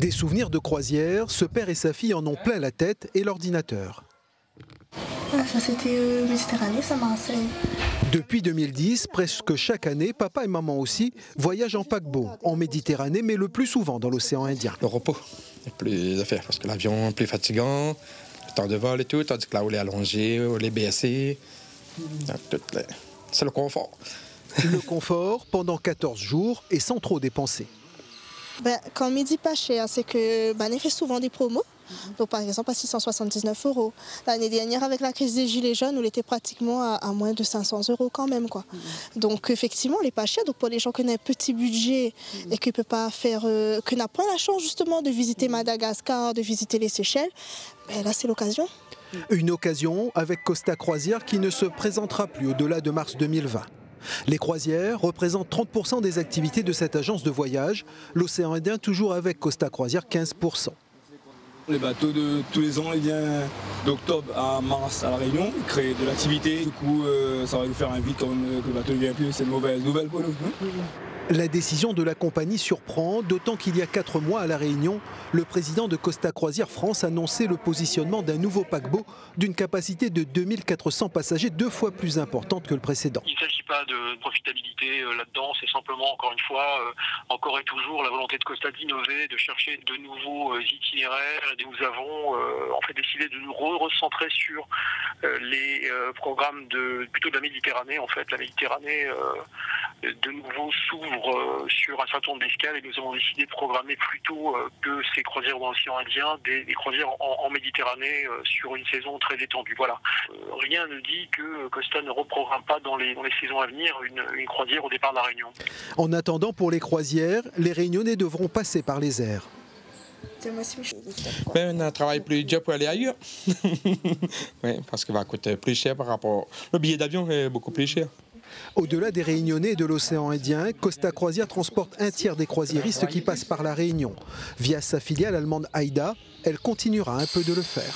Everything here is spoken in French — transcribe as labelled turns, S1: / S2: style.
S1: Des souvenirs de croisière, ce père et sa fille en ont plein la tête et l'ordinateur.
S2: Ça c'était Méditerranée, ça Marseille.
S1: Depuis 2010, presque chaque année, papa et maman aussi voyagent en paquebot, en Méditerranée, mais le plus souvent dans l'océan Indien.
S3: Le repos, il y a plus à faire parce que l'avion est plus fatigant, le temps de vol et tout, tandis que là où il est allongé, où il est baissé, c'est le confort.
S1: Le confort pendant 14 jours et sans trop dépenser.
S2: Quand on me dit pas cher, c'est que on fait souvent des promos. Donc par exemple à 679 €. L'année dernière avec la crise des gilets jaunes, on était pratiquement à moins de 500 € quand même, quoi. Donc effectivement, il n'est pas cher. Donc pour les gens qui ont un petit budget et qui ne peuvent pas faire, qui n'ont pas la chance justement de visiter Madagascar, de visiter les Seychelles, là c'est l'occasion.
S1: Une occasion avec Costa Croisière qui ne se présentera plus au-delà de mars 2020. Les croisières représentent 30% des activités de cette agence de voyage. L'océan Indien toujours avec Costa Croisière 15%.
S4: Les bateaux de tous les ans, ils viennent d'octobre à mars à La Réunion, ils créent de l'activité. Du coup, ça va nous faire un vide comme le bateau ne vient plus. C'est une mauvaise nouvelle pour nous.
S1: La décision de la compagnie surprend, d'autant qu'il y a 4 mois à La Réunion, le président de Costa Croisière France annonçait le positionnement d'un nouveau paquebot d'une capacité de 2400 passagers, 2 fois plus importante que le précédent.
S5: Il ne s'agit pas de profitabilité là-dedans, c'est simplement, encore une fois, encore et toujours la volonté de Costa d'innover, de chercher de nouveaux itinéraires. Et nous avons décidé de nous recentrer sur les programmes plutôt de la Méditerranée. En fait, la Méditerranée de nouveau s'ouvre sur un certain nombre d'escales et nous avons décidé de programmer plutôt que ces croisières dans l'océan Indien, des croisières en Méditerranée sur une saison très détendue. Voilà. Rien ne dit que Costa ne reprogramme pas dans les saisons à venir une croisière au départ de La Réunion.
S1: En attendant, pour les croisières, les Réunionnais devront passer par les airs.
S3: On a un travail plus dur pour aller ailleurs. Oui, parce qu'il va coûter plus cher par rapport. Le billet d'avion est beaucoup plus cher.
S1: Au-delà des Réunionnais et de l'océan Indien, Costa Croisière transporte un tiers des croisiéristes qui passent par La Réunion. Via sa filiale allemande AIDA, elle continuera un peu de le faire.